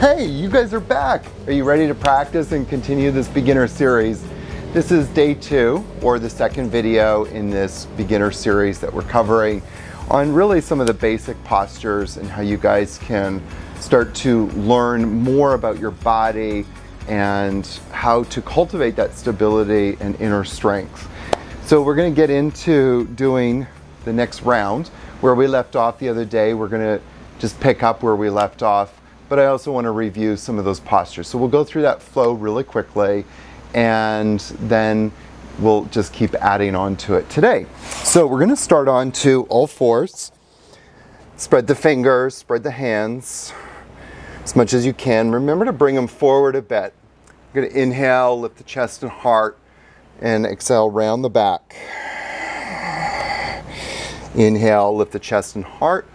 Hey, you guys are back. Are you ready to practice and continue this beginner series? This is day 2, or the second video in this beginner series that we're covering on really some of the basic postures and how you guys can start to learn more about your body and how to cultivate that stability and inner strength. So we're going to get into doing the next round. Where we left off the other day, we're going to just pick up where we left off, but I also want to review some of those postures. So we'll go through that flow really quickly, and then we'll just keep adding on to it today. So we're going to start on to all fours. Spread the fingers, spread the hands as much as you can. Remember to bring them forward a bit. You're going to inhale, lift the chest and heart, and exhale, round the back. Inhale, lift the chest and heart,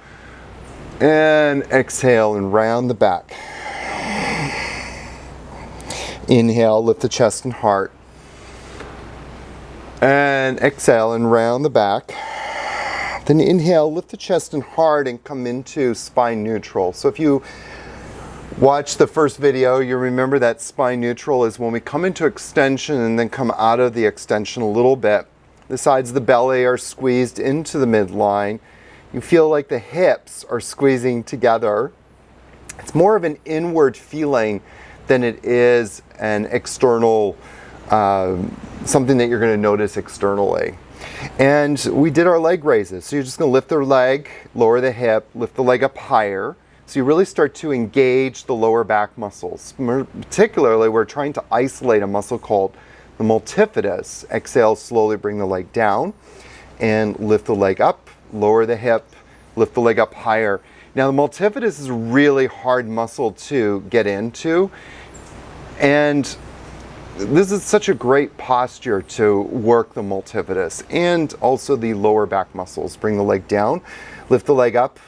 and exhale and round the back. Inhale, lift the chest and heart, and exhale and round the back. Then inhale, lift the chest and heart, and come into spine neutral. So if you watch the first video, you remember that spine neutral is when we come into extension and then come out of the extension a little bit. The sides of the belly are squeezed into the midline. You feel like the hips are squeezing together. It's more of an inward feeling than it is an external, something that you're going to notice externally. And we did our leg raises. So you're just going to lift the leg, lower the hip, lift the leg up higher. So you really start to engage the lower back muscles. Particularly, we're trying to isolate a muscle called the multifidus. Exhale, slowly bring the leg down and lift the leg up, lower the hip, lift the leg up higher. Now the multifidus is a really hard muscle to get into, and this is such a great posture to work the multifidus and also the lower back muscles. Bring the leg down, lift the leg up,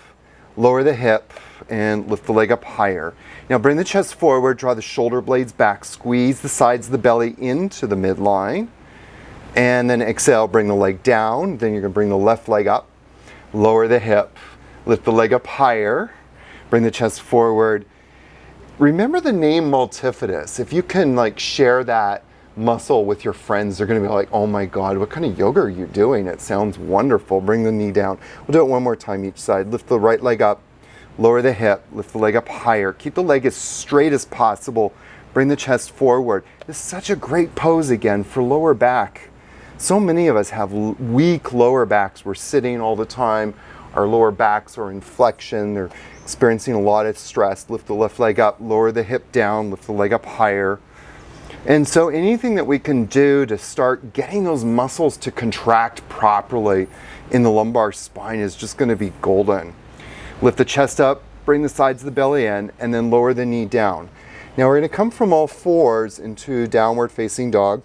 lower the hip, and lift the leg up higher. Now bring the chest forward, draw the shoulder blades back, squeeze the sides of the belly into the midline, and then exhale, bring the leg down. Then you're going to bring the left leg up, lower the hip, lift the leg up higher, bring the chest forward. Remember the name multifidus. If you can share that muscle with your friends, they're going to be like, oh my God, what kind of yoga are you doing? It sounds wonderful. Bring the knee down. We'll do it one more time each side. Lift the right leg up, lower the hip, lift the leg up higher. Keep the leg as straight as possible. Bring the chest forward. This is such a great pose again for lower back. So many of us have weak lower backs. We're sitting all the time. Our lower backs are in flexion. They're experiencing a lot of stress. Lift the left leg up, lower the hip down, lift the leg up higher. And so anything that we can do to start getting those muscles to contract properly in the lumbar spine is just going to be golden. Lift the chest up, bring the sides of the belly in, and then lower the knee down. Now we're going to come from all fours into downward facing dog.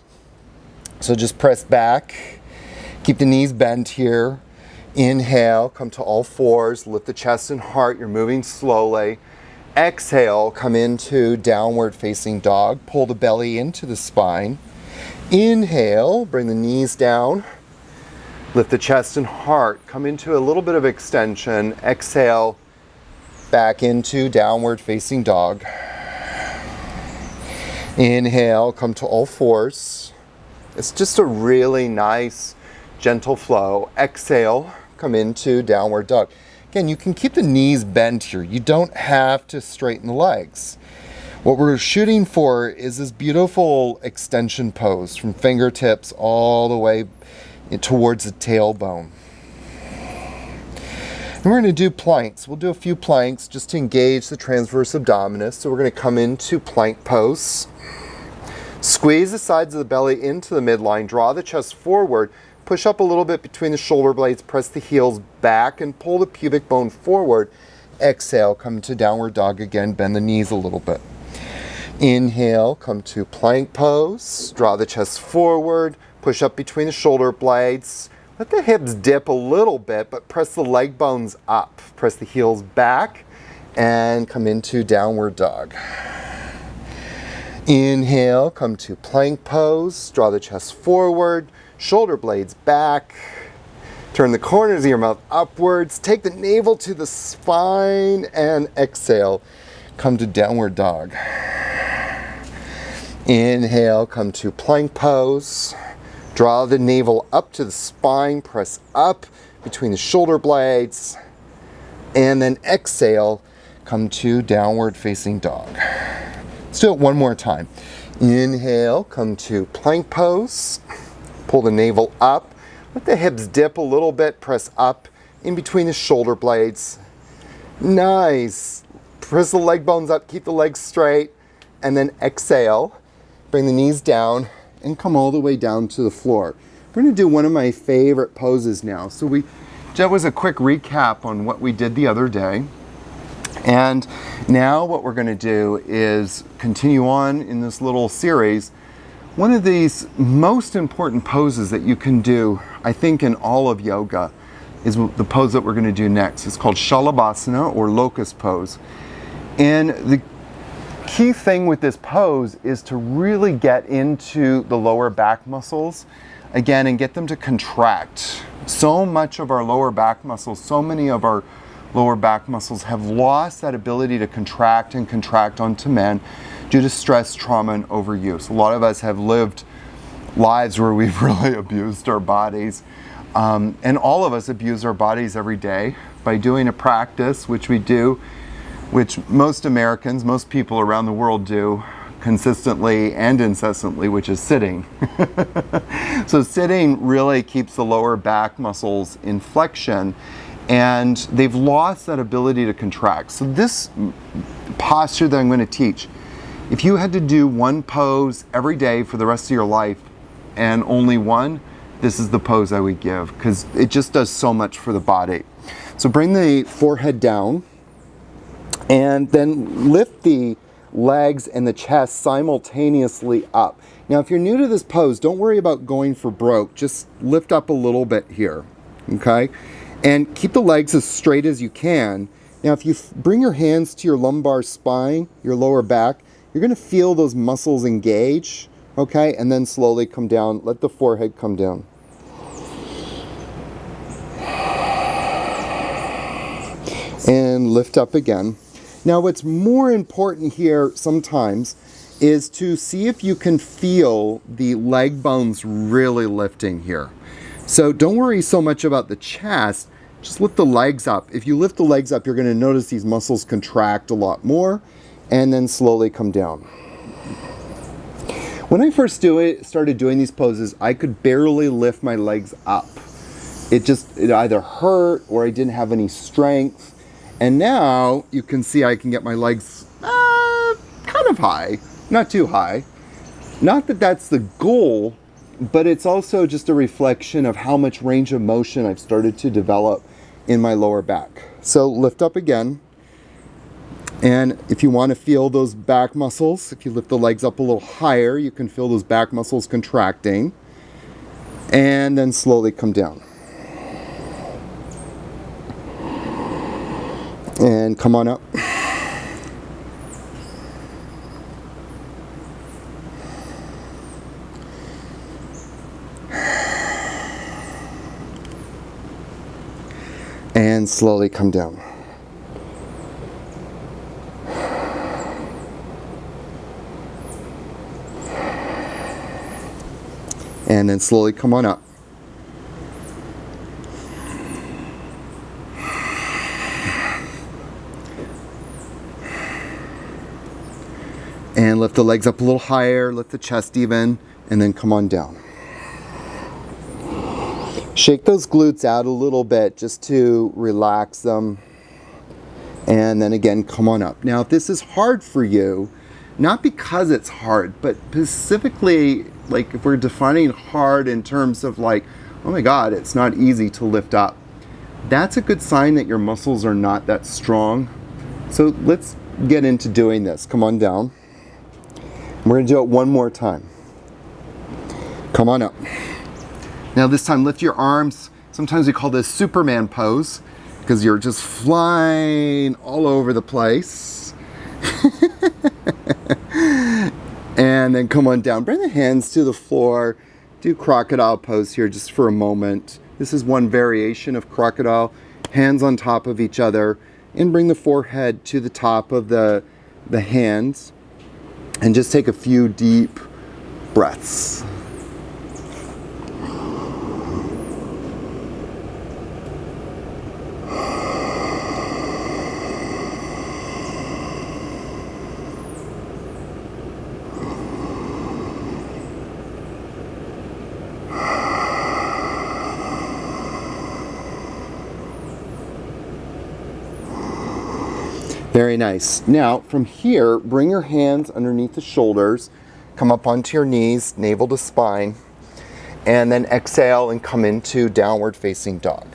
So just press back, keep the knees bent here. Inhale, come to all fours, lift the chest and heart, you're moving slowly. Exhale, come into downward facing dog, pull the belly into the spine. Inhale, bring the knees down, lift the chest and heart, come into a little bit of extension. Exhale, back into downward facing dog. Inhale, come to all fours. It's just a really nice, gentle flow. Exhale, come into downward dog. Again, you can keep the knees bent here. You don't have to straighten the legs. What we're shooting for is this beautiful extension pose from fingertips all the way towards the tailbone. And we're going to do planks. We'll do a few planks just to engage the transverse abdominis. So we're going to come into plank pose. Squeeze the sides of the belly into the midline, draw the chest forward, push up a little bit between the shoulder blades, press the heels back and pull the pubic bone forward. Exhale, come to downward dog again, bend the knees a little bit. Inhale, come to plank pose, draw the chest forward, push up between the shoulder blades, let the hips dip a little bit, but press the leg bones up. Press the heels back and come into downward dog. Inhale, come to plank pose, draw the chest forward, shoulder blades back, turn the corners of your mouth upwards, take the navel to the spine and exhale. come to downward dog. Inhale, come to plank pose. Draw the navel up to the spine, press up between the shoulder blades, and then exhale, come to downward facing dog. Let's do it one more time. Inhale, come to plank pose. Pull the navel up. Let the hips dip a little bit, press up in between the shoulder blades. Nice. Press the leg bones up, keep the legs straight, and then exhale. Bring the knees down and come all the way down to the floor. We're going to do one of my favorite poses now. So that was a quick recap on what we did the other day. And now what we're going to do is continue on in this little series. One of these most important poses that you can do, I think, in all of yoga is the pose that we're going to do next. It's called Shalabhasana, or locust pose. And the key thing with this pose is to really get into the lower back muscles again and get them to contract. So much of our lower back muscles, so many of our lower back muscles have lost that ability to contract and contract onto men due to stress, trauma, and overuse. A lot of us have lived lives where we've really abused our bodies. And all of us abuse our bodies every day by doing a practice, which we do, which most Americans, most people around the world do consistently and incessantly, which is sitting. So sitting really keeps the lower back muscles in flexion, and they've lost that ability to contract. So this posture that I'm going to teach, if you had to do one pose every day for the rest of your life and only one, this is the pose I would give, because it just does so much for the body. So bring the forehead down and then lift the legs and the chest simultaneously up. Now, if you're new to this pose, don't worry about going for broke. Just lift up a little bit here, okay? And keep the legs as straight as you can. Now, if you bring your hands to your lumbar spine, your lower back, you're going to feel those muscles engage, okay? And then slowly come down. Let the forehead come down. And lift up again. Now, what's more important here sometimes is to see if you can feel the leg bones really lifting here. So don't worry so much about the chest, just lift the legs up. If you lift the legs up, you're going to notice these muscles contract a lot more, and then slowly come down. When I first started doing these poses, I could barely lift my legs up. It either hurt or I didn't have any strength. And now you can see I can get my legs kind of high, not too high. Not that that's the goal, but it's also just a reflection of how much range of motion I've started to develop in my lower back. So lift up again. And if you want to feel those back muscles, if you lift the legs up a little higher, you can feel those back muscles contracting. And then slowly come down. And come on up. And slowly come down. And then slowly come on up. And lift the legs up a little higher, lift the chest even, and then come on down. Shake those glutes out a little bit just to relax them. And then again, come on up. Now, if this is hard for you, not because it's hard, but specifically, like if we're defining hard in terms of like, oh my God, it's not easy to lift up, that's a good sign that your muscles are not that strong. So let's get into doing this. Come on down. We're going to do it one more time. Come on up. Now this time lift your arms. Sometimes we call this Superman pose because you're just flying all over the place. And then come on down. Bring the hands to the floor. Do crocodile pose here just for a moment. This is one variation of crocodile. Hands on top of each other. And bring the forehead to the top of the the hands and just take a few deep breaths. Very nice. Now, from here, bring your hands underneath the shoulders, come up onto your knees, navel to spine, and then exhale and come into downward facing dog.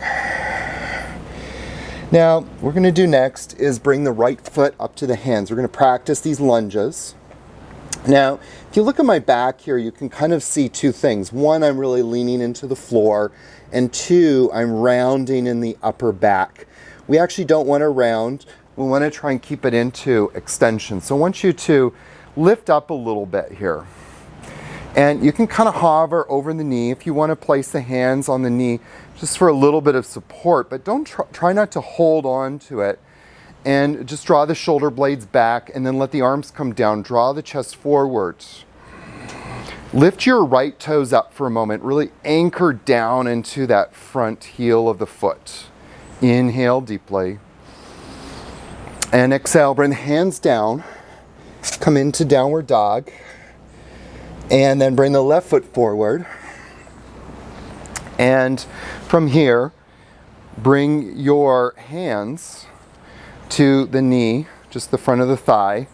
Now, what we're going to do next is bring the right foot up to the hands. We're going to practice these lunges. Now, if you look at my back here, you can kind of see two things. One, I'm really leaning into the floor, and two, I'm rounding in the upper back. We actually don't want to round. We want to try and keep it into extension. So I want you to lift up a little bit here. And you can kind of hover over the knee if you want to place the hands on the knee just for a little bit of support, but don't try not to hold on to it. And just draw the shoulder blades back and then let the arms come down. Draw the chest forwards. Lift your right toes up for a moment. Really anchor down into that front heel of the foot. Inhale deeply. And exhale, bring the hands down, come into downward dog, and then bring the left foot forward. And from here, bring your hands to the knee, just the front of the thigh,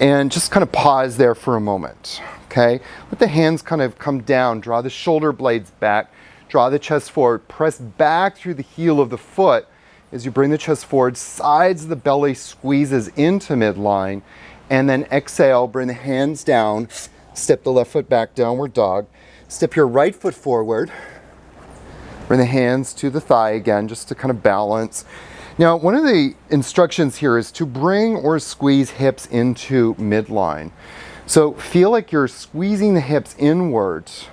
and just kind of pause there for a moment, okay? Let the hands kind of come down, draw the shoulder blades back, draw the chest forward, press back through the heel of the foot. As you bring the chest forward, sides of the belly squeezes into midline, and then exhale, bring the hands down, step the left foot back, downward dog, step your right foot forward, bring the hands to the thigh again, just to kind of balance. Now, one of the instructions here is to bring or squeeze hips into midline. So feel like you're squeezing the hips inwards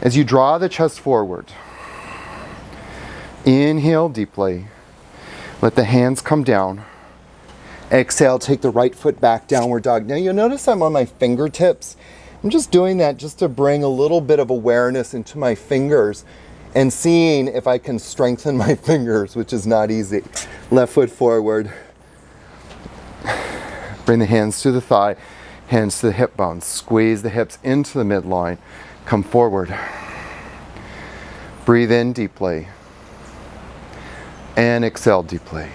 as you draw the chest forward. Inhale deeply. Let the hands come down. Exhale, take the right foot back, downward dog. Now you'll notice I'm on my fingertips. I'm just doing that just to bring a little bit of awareness into my fingers and seeing if I can strengthen my fingers, which is not easy. Left foot forward. Bring the hands to the thigh, hands to the hip bones. Squeeze the hips into the midline. Come forward. Breathe in deeply. And exhale deeply.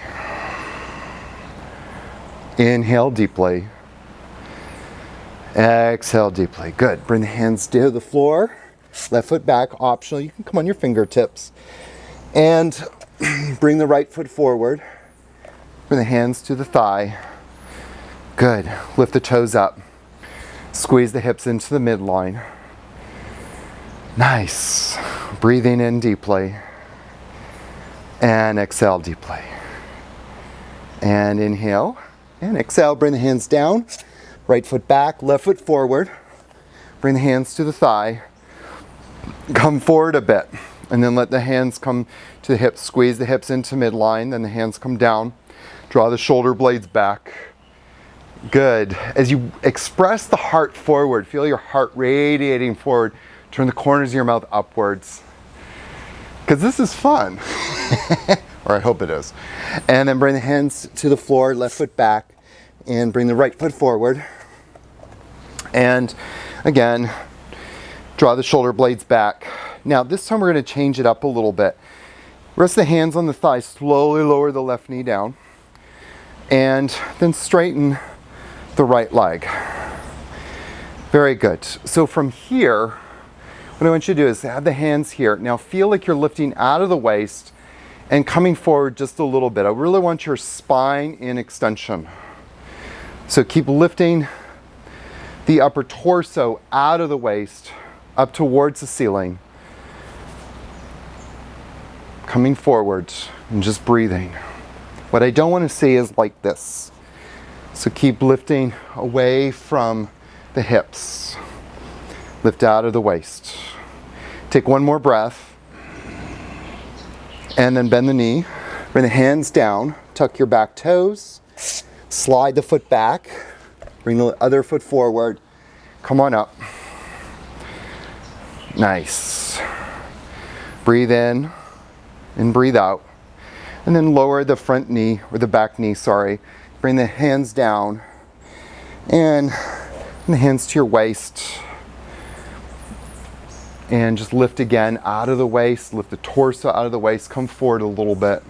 Inhale deeply. Exhale deeply. Good. Bring the hands to the floor. Left foot back, optional. You can come on your fingertips. And bring the right foot forward. Bring the hands to the thigh. Good. Lift the toes up. Squeeze the hips into the midline. Nice. Breathing in deeply. And exhale deeply. And inhale. And exhale. Bring the hands down. Right foot back, left foot forward. Bring the hands to the thigh. Come forward a bit. And then let the hands come to the hips. Squeeze the hips into midline. Then the hands come down. Draw the shoulder blades back. Good. As you express the heart forward, feel your heart radiating forward. Turn the corners of your mouth upwards. Because this is fun. Or I hope it is. And then bring the hands to the floor, left foot back, and bring the right foot forward. And again, draw the shoulder blades back. Now this time we're going to change it up a little bit. Rest the hands on the thighs, slowly lower the left knee down. And then straighten the right leg. Very good. So from here, what I want you to do is have the hands here. Now feel like you're lifting out of the waist and coming forward just a little bit. I really want your spine in extension. So keep lifting the upper torso out of the waist, up towards the ceiling. Coming forward and just breathing. What I don't want to see is like this. So keep lifting away from the hips. Lift out of the waist. Take one more breath. And then bend the knee. Bring the hands down. Tuck your back toes. Slide the foot back. Bring the other foot forward. Come on up. Nice. Breathe in and breathe out. And then lower the front knee, or the back knee, sorry. Bring the hands down. And the hands to your waist. And just lift again out of the waist. Lift the torso out of the waist. Come forward a little bit.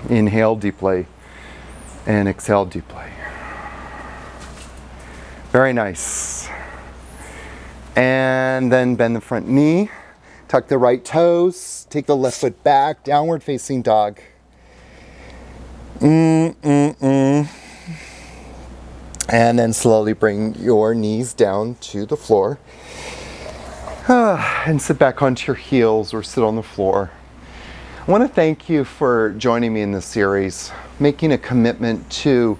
Inhale deeply. And exhale deeply. Very nice. And then bend the front knee. Tuck the right toes. Take the left foot back. Downward facing dog. And then slowly bring your knees down to the floor. And sit back onto your heels or sit on the floor. I want to thank you for joining me in this series, making a commitment to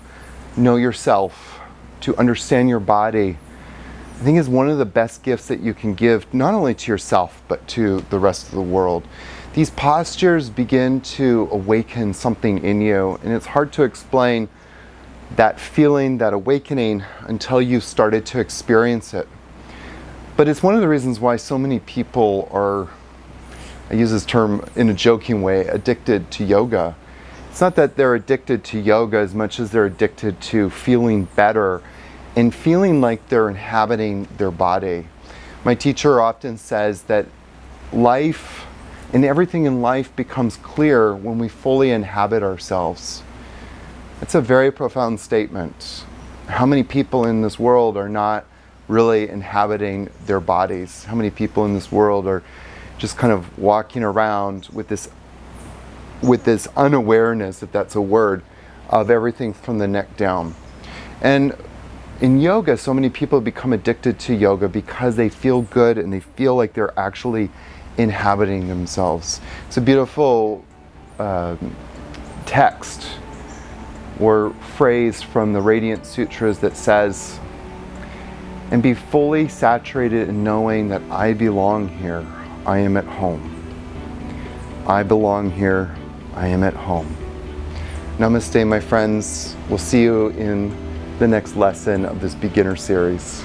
know yourself, to understand your body. I think is one of the best gifts that you can give, not only to yourself, but to the rest of the world. These postures begin to awaken something in you, and it's hard to explain that feeling, that awakening, until you started to experience it. But it's one of the reasons why so many people are, I use this term in a joking way, addicted to yoga. It's not that they're addicted to yoga as much as they're addicted to feeling better and feeling like they're inhabiting their body. My teacher often says that life and everything in life becomes clear when we fully inhabit ourselves. It's a very profound statement. How many people in this world are not really inhabiting their bodies? How many people in this world are just kind of walking around with this unawareness, if that's a word, of everything from the neck down? And in yoga, so many people become addicted to yoga because they feel good and they feel like they're actually inhabiting themselves. It's a beautiful text or phrase from the Radiant Sutras that says, and be fully saturated in knowing that I belong here, I am at home. I belong here, I am at home. Namaste, my friends. We'll see you in the next lesson of this beginner series.